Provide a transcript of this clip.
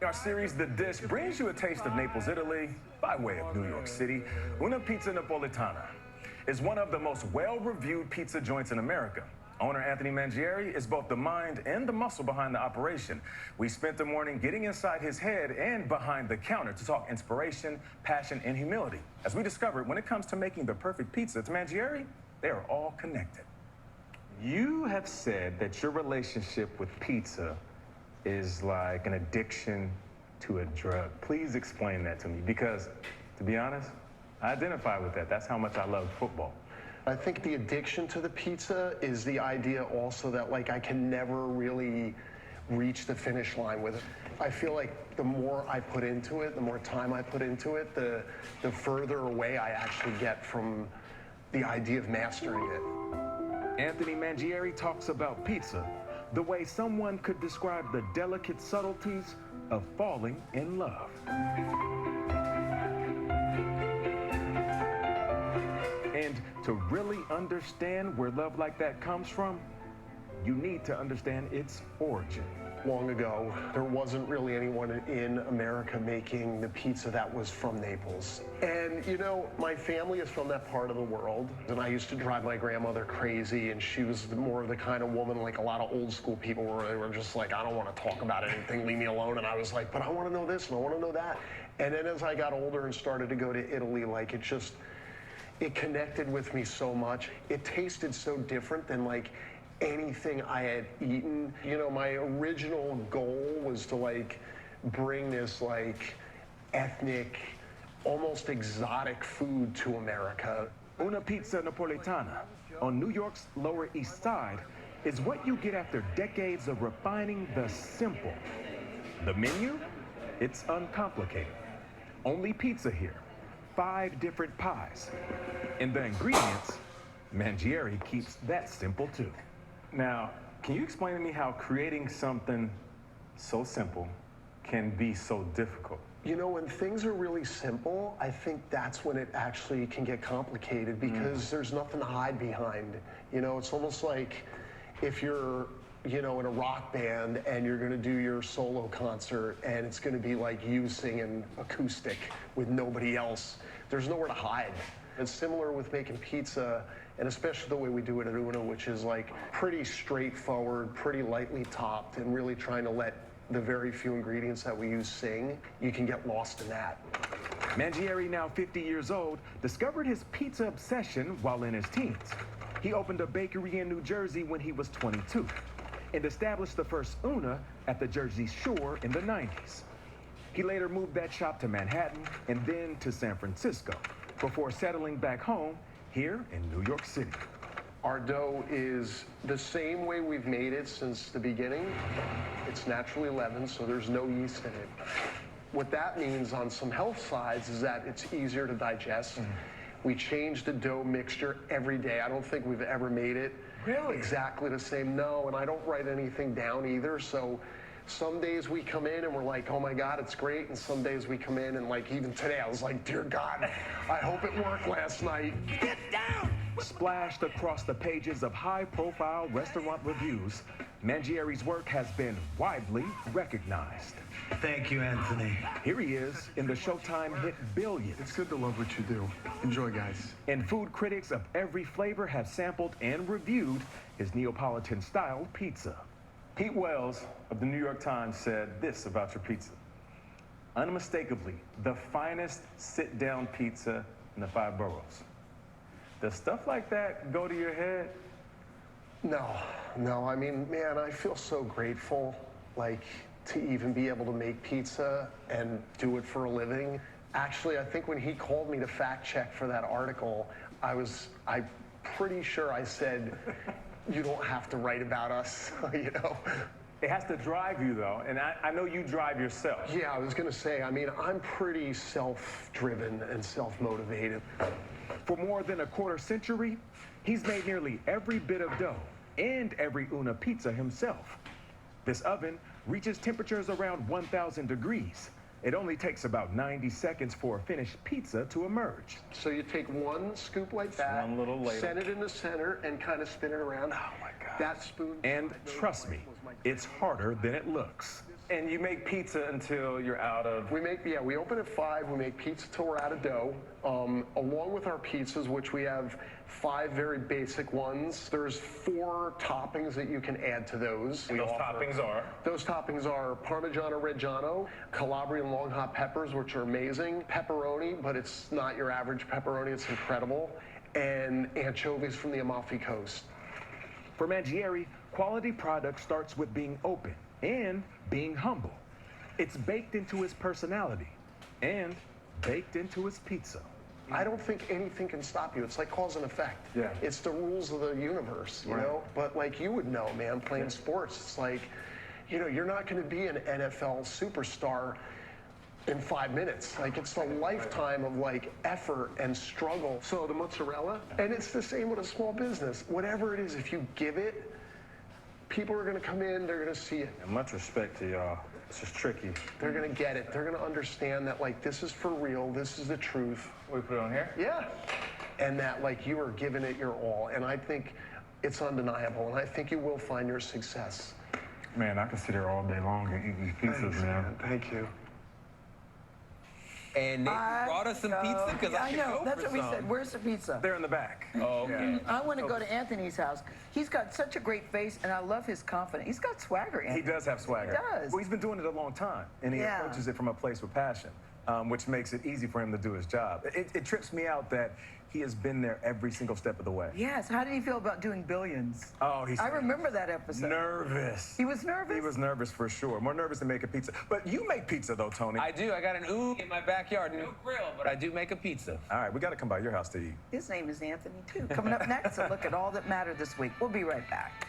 Our series, The Dish, brings you a taste of Naples, Italy, by way of New York City. Una Pizza Napolitana is one of the most well-reviewed pizza joints in America. Owner Anthony Mangieri is both the mind and the muscle behind the operation. We spent the morning getting inside his head and behind the counter to talk inspiration, passion, and humility. As we discovered, when it comes to making the perfect pizza, to Mangieri, they are all connected. You have said that your relationship with pizza is like an addiction to a drug. Please explain that to me, because, to be honest, I identify with that. That's how much I love football. I think the addiction to the pizza is the idea also that, like, I can never really reach the finish line with it. I feel like the more I put into it, the more time I put into it, the further away I actually get from the idea of mastering it. Anthony Mangieri talks about pizza the way someone could describe the delicate subtleties of falling in love. And to really understand where love like that comes from, you need to understand its origin. Long ago, there wasn't really anyone in America making the pizza that was from Naples. And, you know, my family is from that part of the world, and I used to drive my grandmother crazy, and she was more of the kind of woman like a lot of old school people where they were just like, I don't want to talk about anything, leave me alone. And I was like, but I want to know this and I want to know that. And then as I got older and started to go to Italy, like, it connected with me so much. It tasted so different than, like, anything I had eaten. You know, my original goal was to, like, bring this, like, ethnic, almost exotic food to America. Una Pizza Napolitana on New York's Lower East Side is what you get after decades of refining the simple. The menu? It's uncomplicated. Only pizza here. 5 different pies. And the ingredients, Mangieri keeps that simple too. Now, can you explain to me how creating something so simple can be so difficult? You know, when things are really simple, I think that's when it actually can get complicated, because there's nothing to hide behind. You know, it's almost like if you're, you know, in a rock band and you're going to do your solo concert and it's going to be like you singing acoustic with nobody else. There's nowhere to hide. It's similar with making pizza, and especially the way we do it at Una, which is like pretty straightforward, pretty lightly topped, and really trying to let the very few ingredients that we use sing. You can get lost in that. Mangieri, now 50 years old, discovered his pizza obsession while in his teens. He opened a bakery in New Jersey when he was 22 and established the first Una at the Jersey Shore in the 90s. He later moved that shop to Manhattan and then to San Francisco before settling back home here in New York City. Our dough is the same way we've made it since the beginning. It's naturally leavened, so there's no yeast in it. What that means on some health sides is that it's easier to digest. We change the dough mixture every day. I don't think we've ever made it exactly the same. No, and I don't write anything down either. So some days we come in and we're like, oh my God, it's great. And some days we come in and, like, even today, I was like, dear God, I hope it worked last night. Get down! Splashed across the pages of high-profile restaurant reviews, Mangieri's work has been widely recognized. Thank you, Anthony. Here he is in the Showtime hit Billions. It's good to love what you do. Enjoy, guys. And food critics of every flavor have sampled and reviewed his Neapolitan-style pizza. Pete Wells of the New York Times said this about your pizza: unmistakably the finest sit-down pizza in the 5 boroughs. Does stuff like that go to your head? No, I mean, man, I feel so grateful, like, to even be able to make pizza and do it for a living. Actually, I think when he called me to fact check for that article, I'm pretty sure I said, you don't have to write about us, you know? It has to drive you, though, and I know you drive yourself. Yeah, I was gonna say, I mean, I'm pretty self-driven and self-motivated. For more than a quarter century, he's made nearly every bit of dough and every Una pizza himself. This oven reaches temperatures around 1,000 degrees. It only takes about 90 seconds for a finished pizza to emerge. So you take one scoop like that, one little ladle, set it in the center, and kind of spin it around. Oh my God. That spoon. And trust me, it's harder than it looks. And you make pizza until you're out of... We open at 5. We make pizza till we're out of dough. Along with our pizzas, which we have 5 very basic ones, there's 4 toppings that you can add to those. Those toppings are? Those toppings are Parmigiano Reggiano, Calabrian long hot peppers, which are amazing, pepperoni, but it's not your average pepperoni, it's incredible, and anchovies from the Amalfi Coast. For Mangieri, quality product starts with being open and being humble. It's baked into his personality and baked into his pizza. I don't think anything can stop you. It's like cause and effect. Yeah. It's the rules of the universe, you know? But like you would know, man, playing sports, it's like, you know, you're not going to be an NFL superstar in 5 minutes. Like, it's the lifetime of like effort and struggle. So the mozzarella, and it's the same with a small business. Whatever it is, if you give it, people are going to come in, they're going to see it. And much respect to y'all. It's just tricky. They're going to get it. They're going to understand that, like, this is for real. This is the truth. We put it on here? Yeah. And that, like, you are giving it your all. And I think it's undeniable. And I think you will find your success. Man, I can sit here all day long and eat these pizzas, man. Thank you. And Nate brought us some pizza because I should know. go That's for what we some. said. Where's the pizza? They're in the back. Oh, okay. I want to go to Anthony's house. He's got such a great face, and I love his confidence. He's got swagger. He Anthony. does have swagger. He does. Well, he's been doing it a long time, and he Yeah. approaches it from a place with passion, which makes it easy for him to do his job. It trips me out that he has been there every single step of the way. Yes. How did he feel about doing Billions? Oh, he's I remember that episode. nervous. He was nervous? He was nervous for sure. More nervous than making pizza. But you make pizza, though, Tony. I do. I got an in my backyard. No grill, but I do make a pizza. All right, we got to come by your house to eat. His name is Anthony, too. Coming up next, a look at all that mattered this week. We'll be right back.